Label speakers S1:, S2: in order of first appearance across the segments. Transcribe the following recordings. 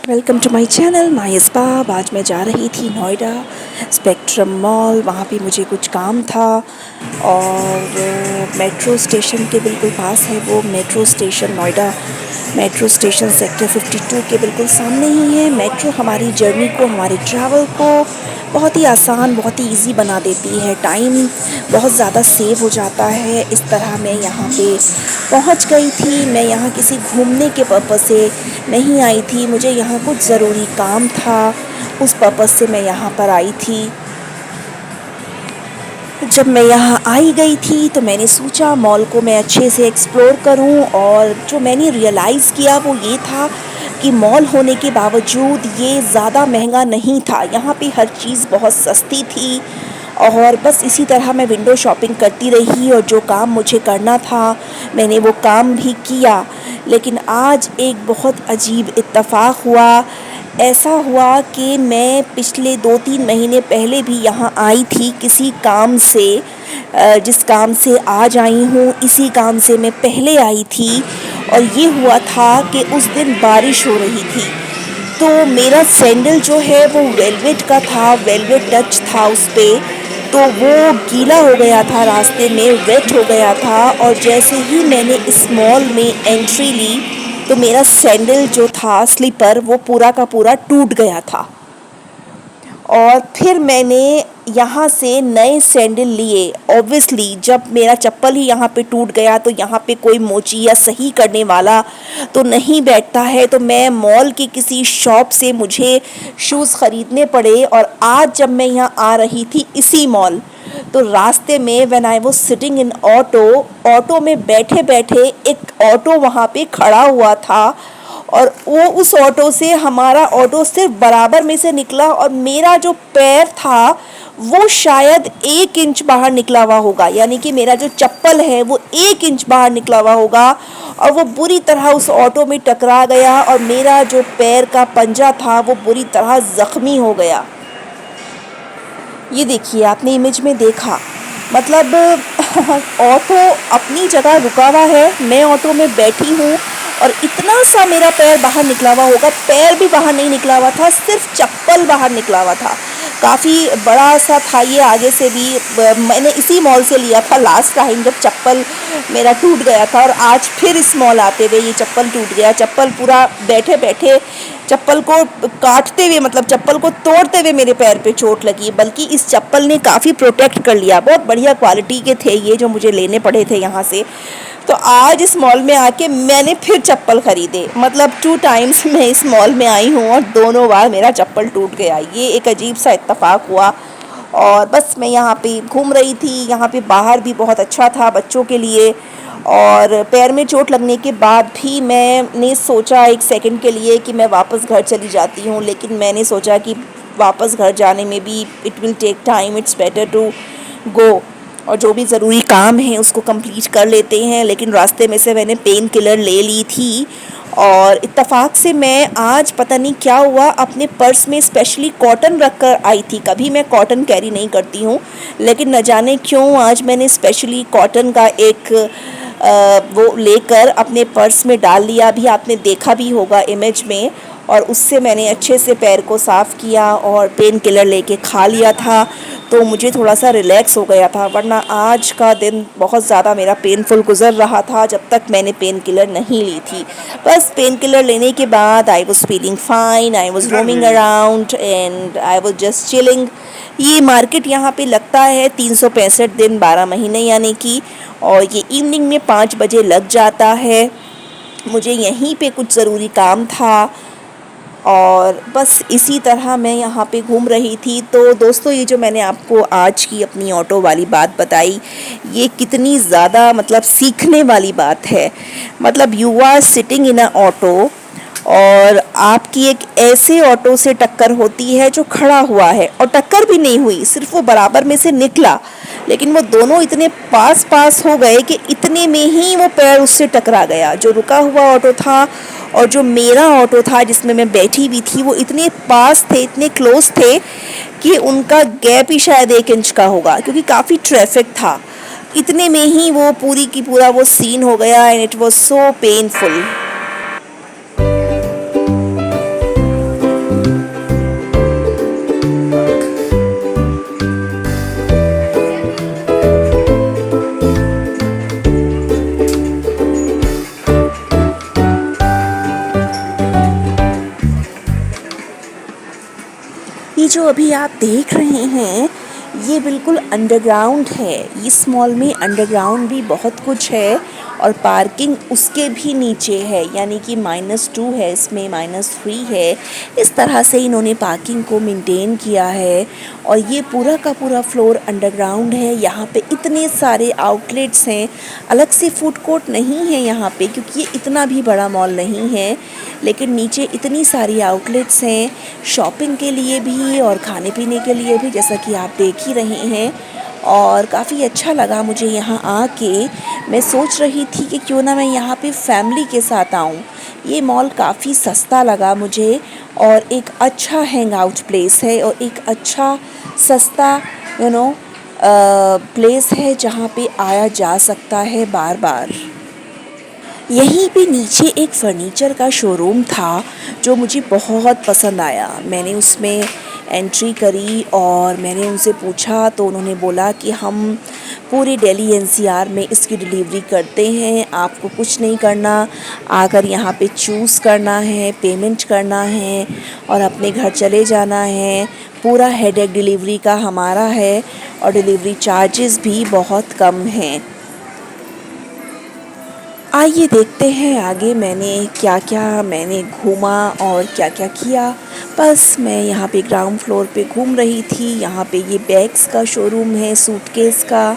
S1: Welcome to my channel my इस्बाब। आज मैं जा रही थी नोएडा स्पेक्ट्रम मॉल। वहाँ पे मुझे कुछ काम था और मेट्रो स्टेशन के बिल्कुल पास है वो metro station. Noida metro station sector 52 के बिल्कुल सामने ही है। मेट्रो हमारी जर्नी को, हमारे ट्रैवल को बहुत ही आसान, बहुत ही इजी बना देती है। टाइम बहुत ज़्यादा सेव हो जाता है। इस तरह मैं यहाँ पे पहुँच गई थी। मैं यहाँ किसी घूमने के पर्पज़ से नहीं आई थी, मुझे यहाँ कुछ ज़रूरी काम था, उस पर्पज़ से मैं यहाँ पर आई थी। जब मैं यहाँ आई गई थी तो मैंने सोचा मॉल को मैं अच्छे से एक्सप्लोर करूँ, और जो मैंने रियलाइज़ किया वो ये था कि मॉल होने के बावजूद ये ज़्यादा महंगा नहीं था। यहाँ पे हर चीज़ बहुत सस्ती थी और बस इसी तरह मैं विंडो शॉपिंग करती रही और जो काम मुझे करना था मैंने वो काम भी किया। लेकिन आज एक बहुत अजीब इत्तेफाक हुआ। ऐसा हुआ कि मैं पिछले 2-3 महीने पहले भी यहाँ आई थी किसी काम से। जिस काम से आज आई हूँ इसी काम से मैं पहले आई थी, और ये हुआ था कि उस दिन बारिश हो रही थी। तो मेरा सैंडल जो है वो वेलवेट का था, वेलवेट टच था उस पर, तो वो गीला हो गया था, रास्ते में वेट हो गया था। और जैसे ही मैंने इस मॉल में एंट्री ली तो मेरा सैंडल जो था स्लीपर वो पूरा का पूरा टूट गया था। और फिर मैंने यहाँ से नए सैंडल लिए। ऑब्वियसली जब मेरा चप्पल ही यहाँ पे टूट गया तो यहाँ पे कोई मोची या सही करने वाला तो नहीं बैठता है। तो मैं मॉल की किसी शॉप से मुझे शूज़ ख़रीदने पड़े। और आज जब मैं यहाँ आ रही थी इसी मॉल, तो रास्ते में when I was sitting in auto में बैठे बैठे एक ऑटो वहाँ पे खड़ा हुआ था, और वो उस ऑटो से हमारा ऑटो सिर्फ बराबर में से निकला, और मेरा जो पैर था वो शायद 1 इंच बाहर निकला हुआ होगा। यानी कि मेरा जो चप्पल है वो 1 इंच बाहर निकला हुआ होगा, और वो बुरी तरह उस ऑटो में टकरा गया, और मेरा जो पैर का पंजा था वो बुरी तरह ज़ख्मी हो गया। ये देखिए, आपने इमेज में देखा, मतलब ऑटो अपनी जगह रुका हुआ है, मैं ऑटो में बैठी हूँ और इतना सा मेरा पैर बाहर निकला हुआ होगा। पैर भी बाहर नहीं निकला हुआ था, सिर्फ चप्पल बाहर निकला हुआ था। काफ़ी बड़ा सा था ये। आगे से भी मैंने इसी मॉल से लिया था लास्ट टाइम जब चप्पल मेरा टूट गया था, और आज फिर इस मॉल आते हुए ये चप्पल टूट गया। चप्पल पूरा बैठे बैठे चप्पल को काटते हुए, मतलब चप्पल को तोड़ते हुए मेरे पैर पे चोट लगी। बल्कि इस चप्पल ने काफ़ी प्रोटेक्ट कर लिया। बहुत बढ़िया क्वालिटी के थे ये जो मुझे लेने पड़े थे यहाँ से। तो आज इस मॉल में आके मैंने फिर चप्पल ख़रीदे। मतलब 2 टाइम्स मैं इस मॉल में आई हूँ और दोनों बार मेरा चप्पल टूट गया। ये एक अजीब सा इत्तेफाक हुआ। और बस मैं यहाँ पे घूम रही थी। यहाँ पे बाहर भी बहुत अच्छा था बच्चों के लिए, और पैर में चोट लगने के बाद भी मैंने सोचा एक सेकंड के लिए कि मैं वापस घर चली जाती हूँ। लेकिन मैंने सोचा कि वापस घर जाने में भी it will take time, it's better to go, और जो भी ज़रूरी काम है उसको कंप्लीट कर लेते हैं। लेकिन रास्ते में से मैंने पेन किलर ले ली थी, और इत्तेफाक से मैं आज पता नहीं क्या हुआ अपने पर्स में स्पेशली कॉटन रख कर आई थी। कभी मैं कॉटन कैरी नहीं करती हूँ, लेकिन न जाने क्यों आज मैंने स्पेशली कॉटन का एक वो लेकर अपने पर्स में डाल लिया। अभी आपने देखा भी होगा इमेज में। और उससे मैंने अच्छे से पैर को साफ़ किया और पेन किलर लेके खा लिया था, तो मुझे थोड़ा सा रिलैक्स हो गया था। वरना आज का दिन बहुत ज़्यादा मेरा पेनफुल गुज़र रहा था जब तक मैंने पेन किलर नहीं ली थी। बस पेन किलर लेने के बाद I was feeling fine, I was roaming around and I was just chilling. ये मार्केट यहाँ पे लगता है 365 दिन 12 महीने यानी कि, और ये इवनिंग में 5 बजे लग जाता है। मुझे यहीं पे कुछ ज़रूरी काम था और बस इसी तरह मैं यहाँ पे घूम रही थी। तो दोस्तों, ये जो मैंने आपको आज की अपनी ऑटो वाली बात बताई, ये कितनी ज़्यादा मतलब सीखने वाली बात है। मतलब you are sitting in a auto और आपकी एक ऐसे ऑटो से टक्कर होती है जो खड़ा हुआ है, और टक्कर भी नहीं हुई, सिर्फ वो बराबर में से निकला। लेकिन वो दोनों इतने पास पास हो गए कि इतने में ही वो पैर उससे टकरा गया। जो रुका हुआ ऑटो था और जो मेरा ऑटो था जिसमें मैं बैठी हुई थी, वो इतने पास थे, इतने क्लोज थे कि उनका गैप ही शायद 1 इंच का होगा, क्योंकि काफ़ी ट्रैफिक था। इतने में ही वो पूरी की पूरा वो सीन हो गया, and it was so painful. ये जो अभी आप देख रहे हैं, ये बिल्कुल अंडरग्राउंड है। इस मॉल में अंडरग्राउंड भी बहुत कुछ है और पार्किंग उसके भी नीचे है, यानी कि -2 है, इसमें -3 है। इस तरह से इन्होंने पार्किंग को मेंटेन किया है और ये पूरा का पूरा फ्लोर अंडरग्राउंड है। यहाँ पे इतने सारे आउटलेट्स हैं। अलग से फूड कोर्ट नहीं है यहाँ पे, क्योंकि ये इतना भी बड़ा मॉल नहीं है, लेकिन नीचे इतनी सारी आउटलेट्स हैं शॉपिंग के लिए भी और खाने पीने के लिए भी, जैसा कि आप देख ही रहे हैं। और काफ़ी अच्छा लगा मुझे यहाँ आके। मैं सोच रही थी कि क्यों ना मैं यहाँ पे फैमिली के साथ आऊँ। ये मॉल काफ़ी सस्ता लगा मुझे और एक अच्छा हैंग आउट प्लेस है और एक अच्छा सस्ता यू नो प्लेस है जहाँ पे आया जा सकता है बार बार। यहीं पे नीचे एक फ़र्नीचर का शोरूम था जो मुझे बहुत पसंद आया। मैंने उसमें एंट्री करी और मैंने उनसे पूछा, तो उन्होंने बोला कि हम पूरे दिल्ली एनसीआर में इसकी डिलीवरी करते हैं, आपको कुछ नहीं करना, आकर यहाँ पे चूज़ करना है, पेमेंट करना है और अपने घर चले जाना है। पूरा हेडेक डिलीवरी का हमारा है और डिलीवरी चार्जेस भी बहुत कम हैं। आइए देखते हैं आगे मैंने घूमा और क्या-क्या किया। बस मैं यहाँ पे ग्राउंड फ्लोर पे घूम रही थी। यहाँ पे ये बैग्स का शोरूम है, सूटकेस का,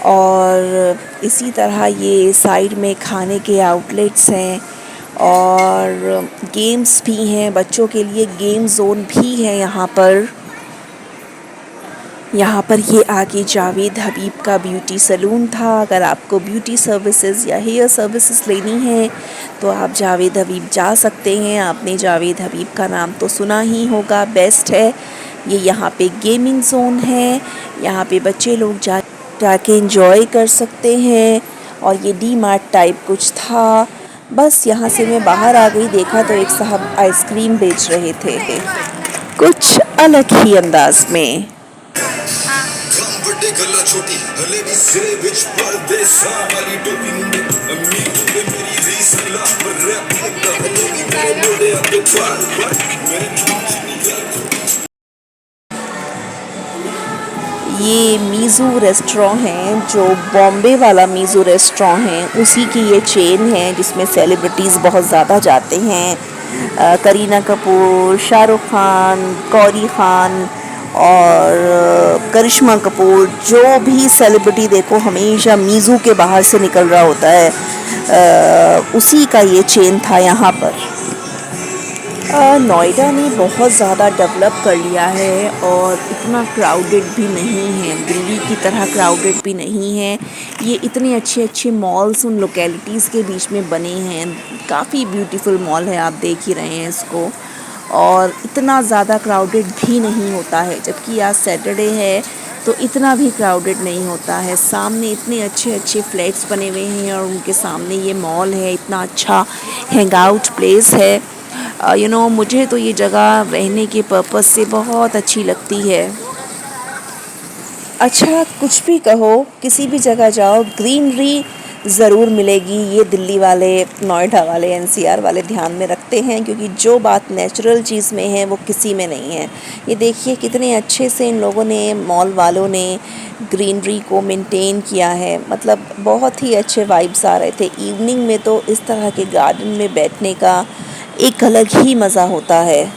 S1: और इसी तरह ये साइड में खाने के आउटलेट्स हैं और गेम्स भी हैं, बच्चों के लिए गेम ज़ोन भी है यहाँ पर। यहाँ पर ये आगे जावेद हबीब का ब्यूटी सैलून था। अगर आपको ब्यूटी सर्विसेज या हेयर सर्विसेज लेनी है तो आप जावेद हबीब जा सकते हैं। आपने जावेद हबीब का नाम तो सुना ही होगा, बेस्ट है। ये यहाँ पे गेमिंग जोन है, यहाँ पे बच्चे लोग जाके एंजॉय कर सकते हैं। और ये डी मार्ट टाइप कुछ था। बस यहाँ से मैं बाहर आ गई, देखा तो एक साहब आइसक्रीम बेच रहे थे, कुछ अलग ही अंदाज में। गला छोटी हले भी सिरे विच परदेसा वाली टोपी मुंडे अम्मी टूटे मेरी रीस ला पर रैप लगदा हले मेरे मोड़े आते बार मेरे ये मीज़ू रेस्टोरेंट है, जो बॉम्बे वाला मीज़ू रेस्टोरेंट है, उसी की ये चेन है जिसमें सेलिब्रिटीज़ बहुत ज़्यादा जाते हैं। करीना कपूर, शाहरुख खान, कौरी खान और करिश्मा कपूर, जो भी सेलिब्रिटी देखो हमेशा मीज़ू के बाहर से निकल रहा होता है। उसी का ये चेन था यहाँ पर। नोएडा ने बहुत ज़्यादा डेवलप कर लिया है और इतना क्राउडेड भी नहीं है, दिल्ली की तरह क्राउडेड भी नहीं है। ये इतने अच्छे अच्छे मॉल्स उन लोकेलिटीज़ के बीच में बने हैं। काफ़ी ब्यूटीफुल मॉल है, आप देख ही रहे हैं इसको। और इतना ज़्यादा क्राउडेड भी नहीं होता है, जबकि आज सैटरडे है तो इतना भी क्राउडेड नहीं होता है। सामने इतने अच्छे अच्छे फ्लैट्स बने हुए हैं और उनके सामने ये मॉल है। इतना अच्छा हैंग आउट प्लेस है। मुझे तो ये जगह रहने के पर्पस से बहुत अच्छी लगती है। अच्छा, कुछ भी कहो, किसी भी जगह जाओ ग्रीनरी ज़रूर मिलेगी। ये दिल्ली वाले, नोएडा वाले, एनसीआर वाले ध्यान में रखते हैं, क्योंकि जो बात नेचुरल चीज़ में है वो किसी में नहीं है। ये देखिए कितने अच्छे से इन लोगों ने, मॉल वालों ने ग्रीनरी को मेंटेन किया है। मतलब बहुत ही अच्छे वाइब्स आ रहे थे। इवनिंग में तो इस तरह के गार्डन में बैठने का एक अलग ही मज़ा होता है।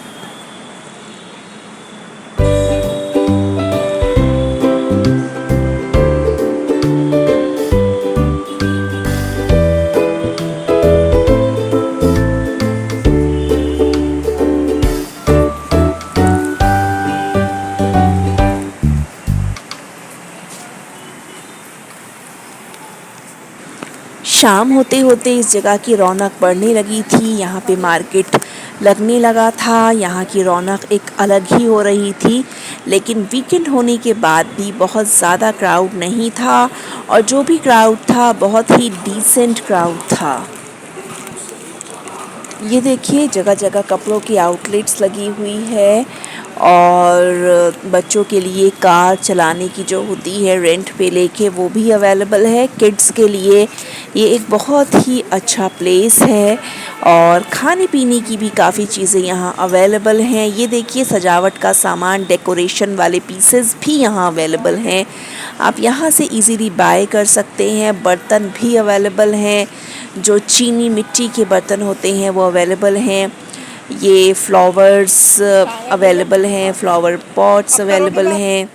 S1: शाम होते होते इस जगह की रौनक बढ़ने लगी थी। यहाँ पे मार्केट लगने लगा था। यहाँ की रौनक एक अलग ही हो रही थी। लेकिन वीकेंड होने के बाद भी बहुत ज़्यादा क्राउड नहीं था, और जो भी क्राउड था बहुत ही डिसेंट क्राउड था। ये देखिए जगह जगह कपड़ों की आउटलेट्स लगी हुई है और बच्चों के लिए कार चलाने की जो होती है रेंट पे लेके, वो भी अवेलेबल है। किड्स के लिए ये एक बहुत ही अच्छा प्लेस है और खाने पीने की भी काफ़ी चीज़ें यहाँ अवेलेबल हैं। ये देखिए सजावट का सामान, डेकोरेशन वाले पीसेस भी यहाँ अवेलेबल हैं। आप यहाँ से इजीली बाय कर सकते हैं। बर्तन भी अवेलेबल हैं, जो चीनी मिट्टी के बर्तन होते हैं वो अवेलेबल हैं। ये फ्लावर्स अवेलेबल हैं, फ्लावर पॉट्स अवेलेबल हैं,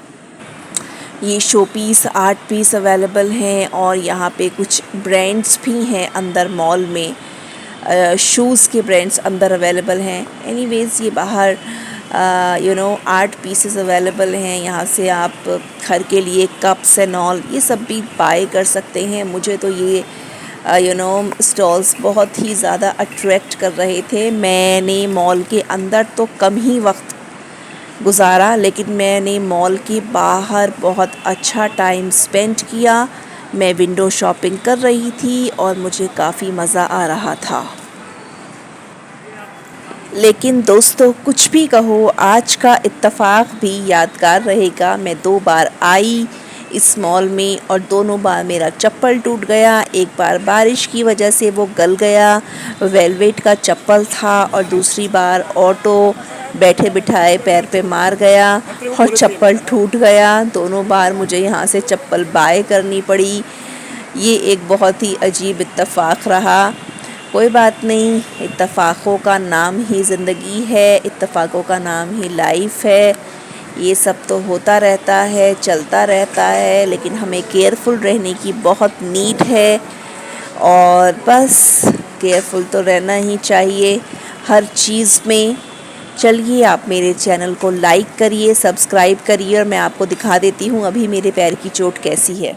S1: ये show piece, art piece available हैं और यहाँ पे कुछ ब्रांड्स भी हैं अंदर मॉल में। शूज़ के ब्रांड्स अंदर अवेलेबल हैं। एनीवेज़ ये बाहर आर्ट पीसेस अवेलेबल हैं। यहाँ से आप घर के लिए कप्स एंड ऑल ये सब भी बाय कर सकते हैं। मुझे तो ये स्टॉल्स बहुत ही ज़्यादा अट्रैक्ट कर रहे थे। मैंने मॉल के अंदर तो कम ही वक्त गुजारा, लेकिन मैंने मॉल के बाहर बहुत अच्छा टाइम स्पेंड किया। मैं विंडो शॉपिंग कर रही थी और मुझे काफ़ी मज़ा आ रहा था। लेकिन दोस्तों कुछ भी कहो, आज का इत्तेफाक भी यादगार रहेगा। मैं 2 बार आई इस मॉल में और दोनों बार मेरा चप्पल टूट गया। एक बार बारिश की वजह से वो गल गया, वेलवेट का चप्पल था, और दूसरी बार ऑटो बैठे बिठाए पैर पे मार गया और चप्पल टूट गया। दोनों बार मुझे यहाँ से चप्पल बाय करनी पड़ी। ये एक बहुत ही अजीब इत्तेफाक रहा। कोई बात नहीं, इत्तेफाकों का नाम ही ज़िंदगी है, इत्तेफाकों का नाम ही लाइफ है। ये सब तो होता रहता है, चलता रहता है, लेकिन हमें केयरफुल रहने की बहुत नीड है और बस केयरफुल तो रहना ही चाहिए हर चीज़ में। चलिए आप मेरे चैनल को लाइक करिए, सब्सक्राइब करिए और मैं आपको दिखा देती हूँ अभी मेरे पैर की चोट कैसी है।